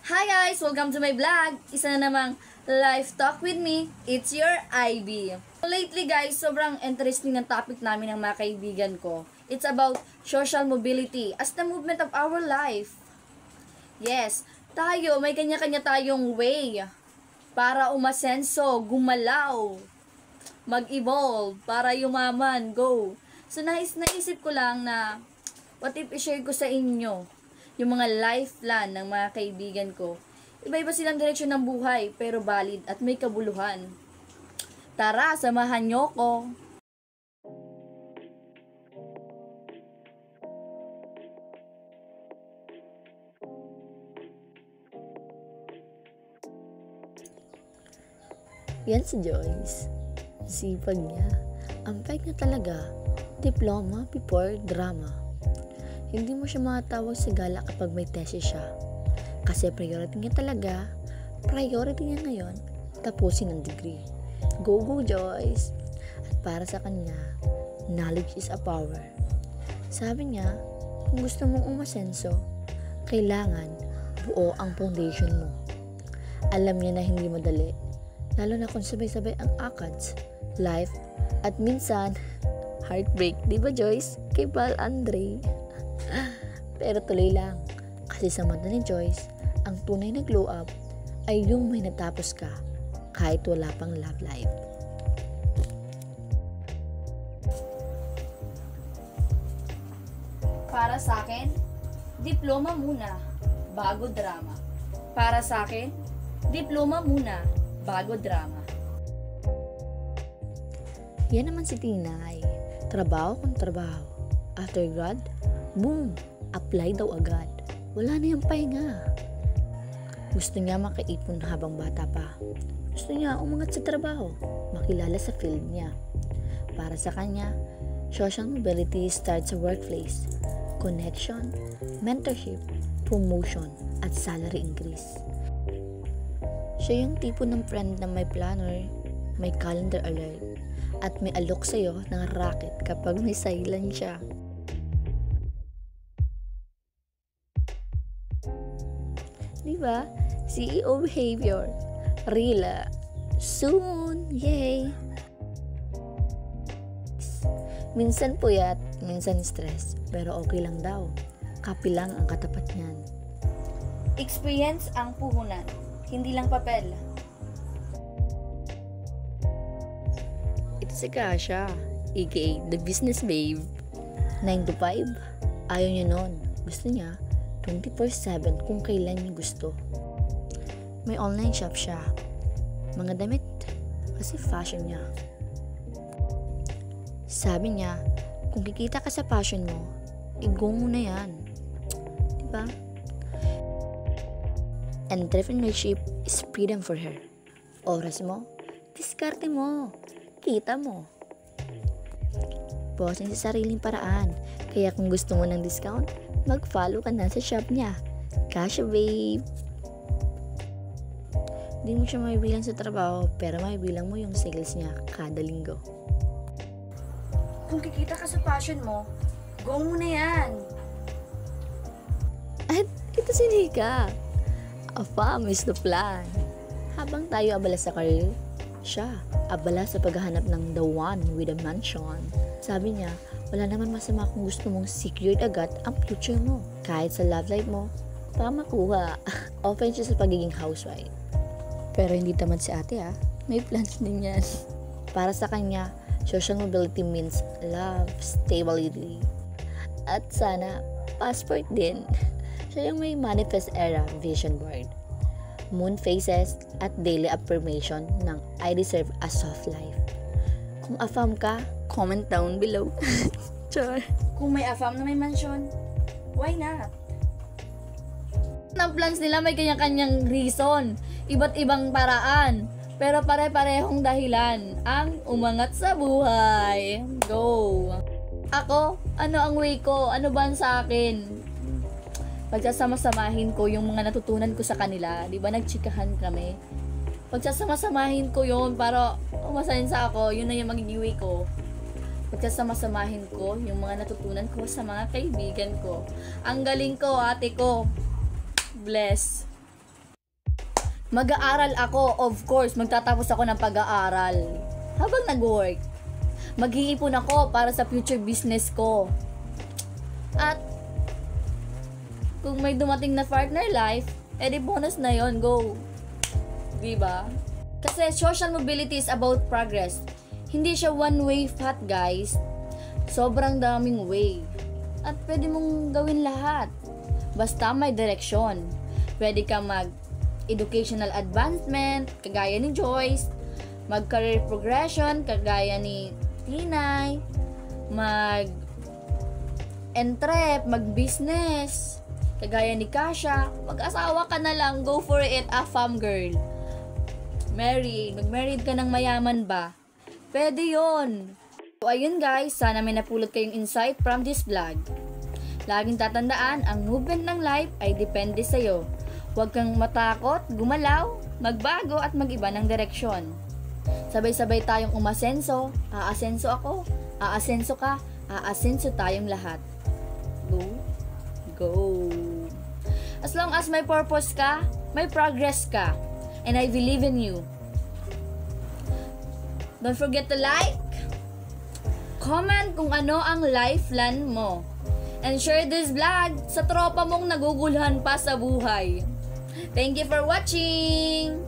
Hi guys! Welcome to my vlog! Isa na namang live talk with me. It's your IB. So lately guys, sobrang interesting ng topic namin ng mga kaibigan ko. It's about social mobility as the movement of our life. Yes, tayo, may kanya-kanya tayong way para umasenso, gumalaw, mag-evolve, para yumaman, go. So naisip ko lang na what if i-share ko sa inyo yung mga life plan ng mga kaibigan ko. Iba-iba silang direksyon ng buhay, pero valid at may kabuluhan. Tara, samahan nyo ko! Yan si Joyce. Sipag niya. Ang peg niya talaga, diploma before drama. Hindi mo siya makatawag sa gala kapag may thesis siya. Kasi priority niya ngayon, tapusin ang degree. Go, go, Joyce! At para sa kanya, knowledge is a power. Sabi niya, kung gusto mong umasenso, kailangan buo ang foundation mo. Alam niya na hindi madali, lalo na kung sabay-sabay ang ACADS, life, at minsan, heartbreak. Diba, Joyce? Kay Val Andre. Pero tuloy lang, kasi sa mata ni Joyce, ang tunay na glow up ay yung may natapos ka kahit wala pang love life. Para sa akin, diploma muna, bago drama. Para sa akin, diploma muna, bago drama. Yan naman si Tinay. Trabaho kung trabaho. After grad, boom! Apply daw agad. Wala na yung pahinga. Gusto niya makaipon habang bata pa. Gusto niya umangat sa trabaho, makilala sa field niya. Para sa kanya, social mobility starts sa workplace. Connection, mentorship, promotion, at salary increase. Siya yung tipo ng friend na may planner, may calendar alert, at may alok sa'yo ng racket kapag may silent siya. Diba? CEO behavior. Rila. Soon. Yay! Minsan puyat, minsan stress, pero okay lang daw. Kapi lang ang katapat niyan. Experience ang puhunan, hindi lang papel. Ito si Kasha, aka the business babe. 9 to 5? Ayaw niya nun. Gusto niya 24/7 kung kailan niya gusto. May online shop siya. Mga damit, kasi fashion niya. Sabi niya, kung kikita ka sa passion mo, i-go mo na yan. Diba? Entrepreneurship is freedom for her. Oras mo, diskarte mo, kita mo. Bossing sa sariling paraan. Kaya kung gusto mo ng discount, mag-follow ka na sa shop niya. Kasha babe! Hindi mo siya mabibilang sa trabaho, pero mabibilang mo yung sales niya kada linggo. Kung kikita ka sa passion mo, go mo na yan. At ito si Nika. A fam is the plan. Habang tayo abala sa career, siya abala sa paghahanap ng the one with a mansion. Sabi niya, wala naman masama kung gusto mong secured agad ang future mo. Kahit sa love life mo, baka makuha. Open siya sa pagiging housewife. Pero hindi tamad si ate may plans din yan. Para sa kanya, social mobility means love, stability. At sana, passport din. Siya yung may manifest era vision board. Moon phases at daily affirmation ng I deserve a soft life. Kung affirm ka, comment down below. Char. Kung may AFAM na may mansion, why not? Ang plans nila may kanya-kanyang reason, iba't ibang paraan, pero pare-parehong dahilan ang umangat sa buhay. Go! Ako, ano ang way ko? Ano ba ang sa akin? Pagsasama-samahin ko yung mga natutunan ko sa kanila. Di ba nagchikahan kami? Pagsasama-samahin ko yun para umasensa ako. Yun na yung magiging way ko. Pagsasama-samahin ko yung mga natutunan ko sa mga kaibigan ko. Ang galing ko, ate ko. Bless. Mag-aaral ako, of course, magtatapos ako ng pag-aaral. Habang nag-work, mag-iipon ako para sa future business ko. At kung may dumating na partner life, edi bonus na yon, go. Diba? Kasi social mobility is about progress. Hindi siya one-way path, guys. Sobrang daming way. At pwede mong gawin lahat. Basta may direksyon. Pwede ka mag-educational advancement, kagaya ni Joyce. Mag-career progression, kagaya ni Tinay. Mag-entrep, mag-business, kagaya ni Kasha. Mag-asawa ka na lang, go for it, a fam girl. Mag-married ka ng mayaman ba? Pwede yon. So ayun guys, sana may napulot kayong insight from this vlog. Laging tatandaan, ang movement ng life ay depende sa'yo. Huwag kang matakot, gumalaw, magbago at mag-iba ng direksyon. Sabay-sabay tayong umasenso, aasenso ako, aasenso ka, aasenso tayong lahat. Go, go. As long as may purpose ka, may progress ka, and I believe in you. Don't forget to like, comment kung ano ang lifeline mo, and share this vlog sa tropa mong naguguluhan pa sa buhay. Thank you for watching!